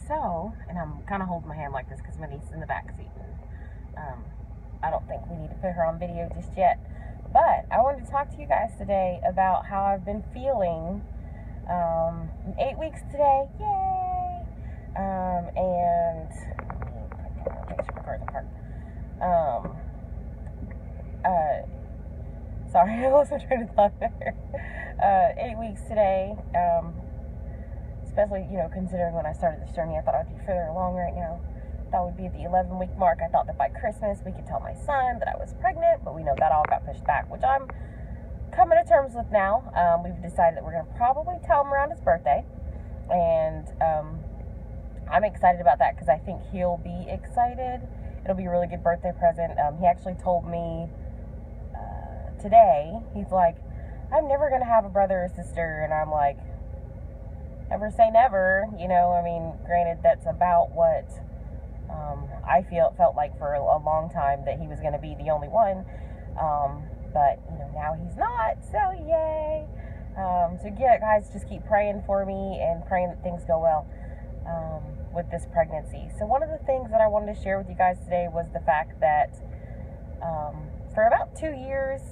So, and I'm kind of holding my hand like this because my niece is in the back seat. I don't think we need to put her on video just yet. But I wanted to talk to you guys today about how I've been feeling. 8 weeks today, yay! And make sure my car's apart. Sorry, I lost my train of thought there. 8 weeks today. Especially, considering when I started this journey, I thought I'd be further along right now. Thought we'd be at the 11-week mark. I thought that by Christmas we could tell my son that I was pregnant, but we know that all got pushed back, which I'm coming to terms with now. We've decided that we're going to probably tell him around his birthday, and I'm excited about that because I think he'll be excited. It'll be a really good birthday present. He actually told me today, he's like, I'm never going to have a brother or sister, and I'm like, never say never, granted that's about what I felt like for a long time, that he was going to be the only one, but now he's not, so yay. So yeah, guys, just keep praying for me and praying that things go well with this pregnancy. So one of the things that I wanted to share with you guys today was the fact that for about 2 years,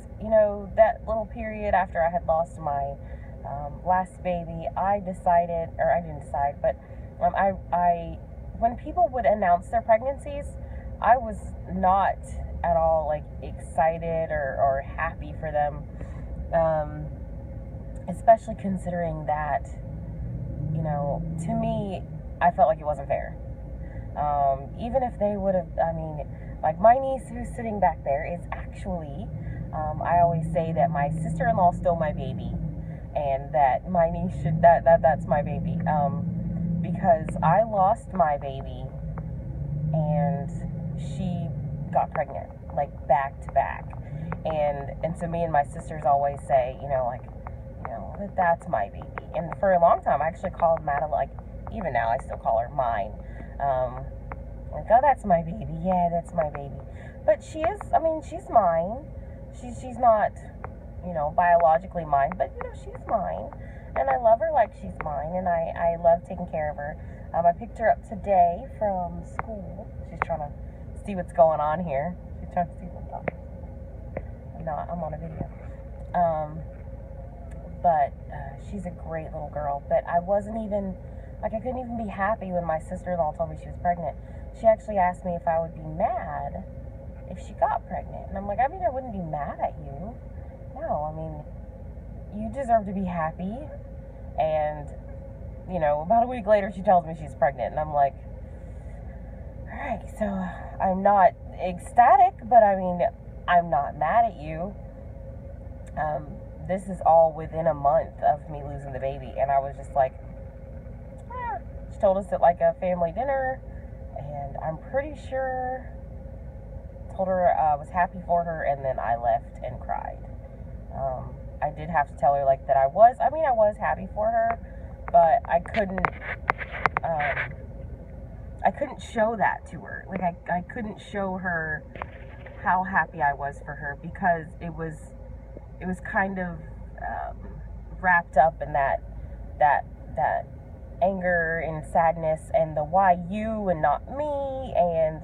that little period after I had lost my last baby, I didn't decide, but I when people would announce their pregnancies, I was not at all excited or happy for them, especially considering that, to me, I felt like it wasn't fair. Even if they would have, like my niece who's sitting back there is actually, I always say that my sister-in-law stole my baby, and that my niece that's my baby, because I lost my baby and she got pregnant back to back, and so me and my sisters always say that's my baby. And for a long time I actually called Madeline, even now I still call her mine, oh, that's my baby, yeah, that's my baby. But she is, she's mine. She's not biologically mine, but she's mine, and I love her like she's mine, and I love taking care of her. I picked her up today from school. She's trying to see what's going on here. She's trying to see what I'm talking about. I'm on a video. But she's a great little girl. But I wasn't even, I couldn't even be happy when my sister-in-law told me she was pregnant. She actually asked me if I would be mad if she got pregnant. And I'm like, I wouldn't be mad at you. No, you deserve to be happy. And, about a week later, she tells me she's pregnant. And I'm like, all right, so I'm not ecstatic, but I'm not mad at you. This is all within a month of me losing the baby. And I was just like, she told us at a family dinner. And I'm pretty sure, told her I was happy for her. And then I left and cried. I did have to tell her that I was happy for her, but I couldn't show that to her. I couldn't show her how happy I was for her, because it was kind of wrapped up in that anger and sadness and the why you and not me, and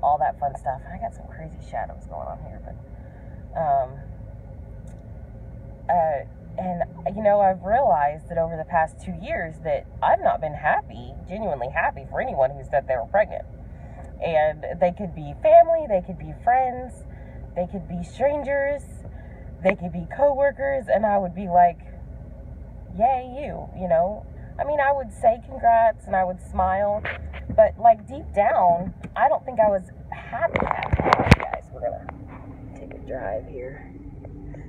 all that fun stuff. And I got some crazy shadows going on here, but and I've realized that over the past 2 years that I've not been genuinely happy for anyone who said they were pregnant. And they could be family, they could be friends, they could be strangers, they could be co-workers, and I would be like, yay, you. I would say congrats and I would smile, but deep down, I don't think I was happy. Guys, we're gonna take a drive here.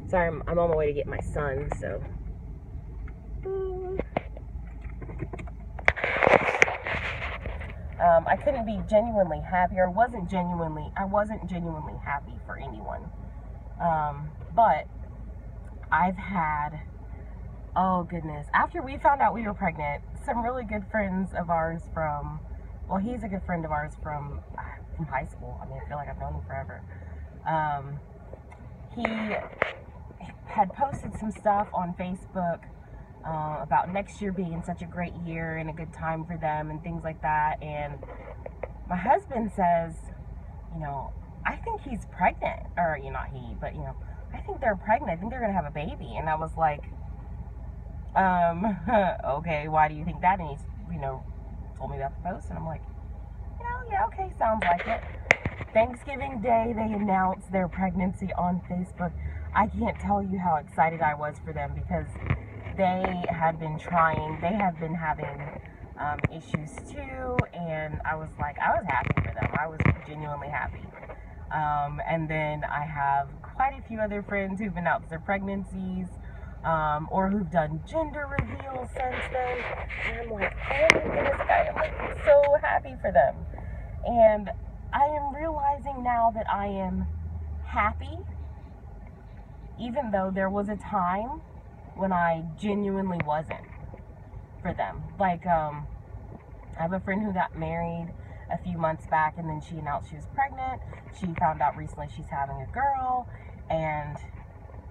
Sorry, I'm on my way to get my son, so. I couldn't be genuinely happy, or I wasn't genuinely happy for anyone. But I've had, oh goodness, after we found out we were pregnant, some really good friends of ours he's a good friend of ours from high school. I feel like I've known him forever. He had posted some stuff on Facebook about next year being such a great year and a good time for them and things like that. And my husband says, I think he's pregnant, or not he, but I think they're pregnant. I think they're gonna have a baby. And I was like, okay, why do you think that? And he's, told me about the post, and I'm like, yeah, okay, sounds like it. Thanksgiving Day, they announced their pregnancy on Facebook. I can't tell you how excited I was for them, because they had been having issues too, and I was happy for them. I was genuinely happy. And then I have quite a few other friends who've announced their pregnancies, or who've done gender reveals since then. And I'm like, oh my goodness, I am so happy for them. And I am realizing now that I am happy, even though there was a time when I genuinely wasn't for them. Like, I have a friend who got married a few months back, and then she announced she was pregnant. She found out recently she's having a girl, and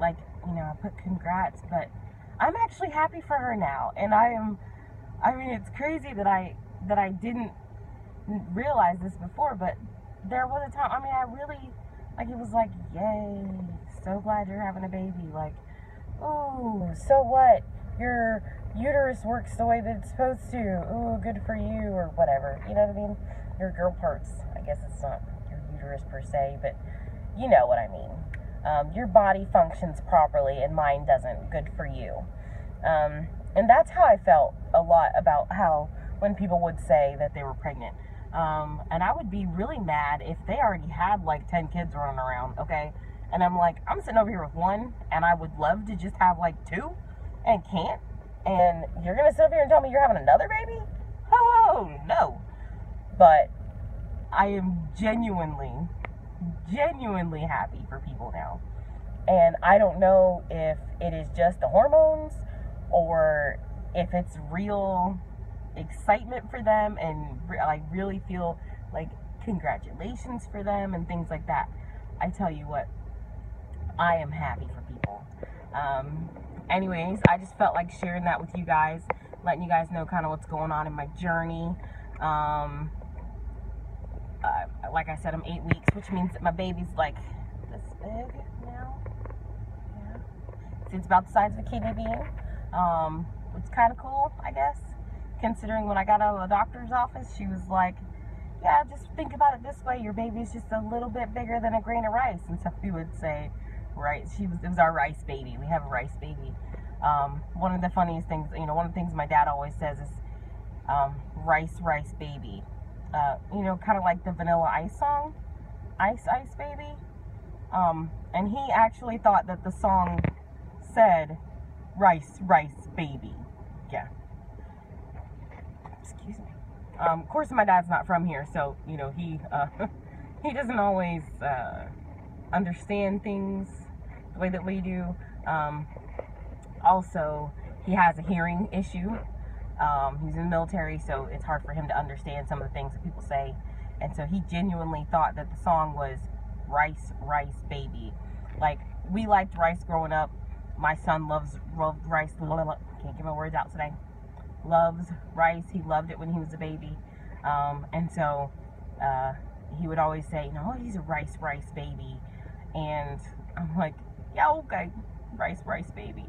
I put congrats, but I'm actually happy for her now. And it's crazy that I didn't realize this before, but there was a time, I really, it was like, yay, so glad you're having a baby. Like, ooh, so what? Your uterus works the way that it's supposed to. Ooh, good for you, or whatever. You know what I mean? Your girl parts. I guess it's not your uterus per se, but you know what I mean. Your body functions properly, and mine doesn't. Good for you. And that's how I felt a lot about how when people would say that they were pregnant. And I would be really mad if they already had 10 kids running around, okay? And I'm like, I'm sitting over here with one, and I would love to just have 2 and can't. And you're going to sit over here and tell me you're having another baby? Oh, no. But I am genuinely happy for people now. And I don't know if it is just the hormones, or if it's real excitement for them, and really feel congratulations for them and things like that. I tell you what, I am happy for people. Anyways, I just felt like sharing that with you guys, letting you guys know kind of what's going on in my journey. Like I said, I'm 8 weeks, which means that my baby's this big now. Yeah. It's about the size of a kidney bean. It's kind of cool, I guess, considering when I got out of the doctor's office, she was like, yeah, just think about it this way, your baby's just a little bit bigger than a grain of rice. And so we would say, right, it was our rice baby. We have a rice baby. One of the funniest things, one of the things my dad always says is, rice baby. Kind of like the Vanilla Ice song, Ice Baby. And he actually thought that the song said rice baby. Yeah. Excuse me. Of course, my dad's not from here, so he he doesn't always understand things the way that we do. Also, he has a hearing issue. He's in the military, so it's hard for him to understand some of the things that people say. And so he genuinely thought that the song was rice baby. We liked rice growing up. My son loved rice. Can't get my words out today. Loves rice. He loved it when he was a baby. And so he would always say, no, he's a rice baby. And I'm like, yeah, okay, rice baby.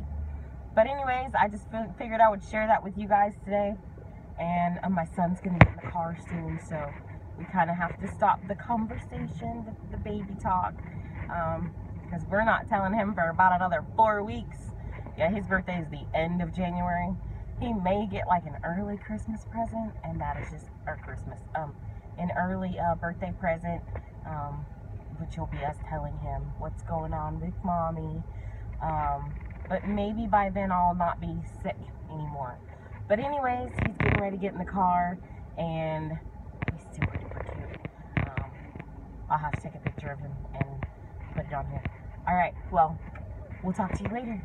But anyways, I just figured I would share that with you guys today. And my son's going to get in the car soon, so we kind of have to stop the conversation, the baby talk, because we're not telling him for about another 4 weeks. Yeah, his birthday is the end of January. He may get an early Christmas present, and that is just, an early birthday present, which will be us telling him what's going on with mommy. But maybe by then I'll not be sick anymore. But anyways, he's getting ready to get in the car, and he's super duper cute. I'll have to take a picture of him and put it on here. Alright, well, we'll talk to you later.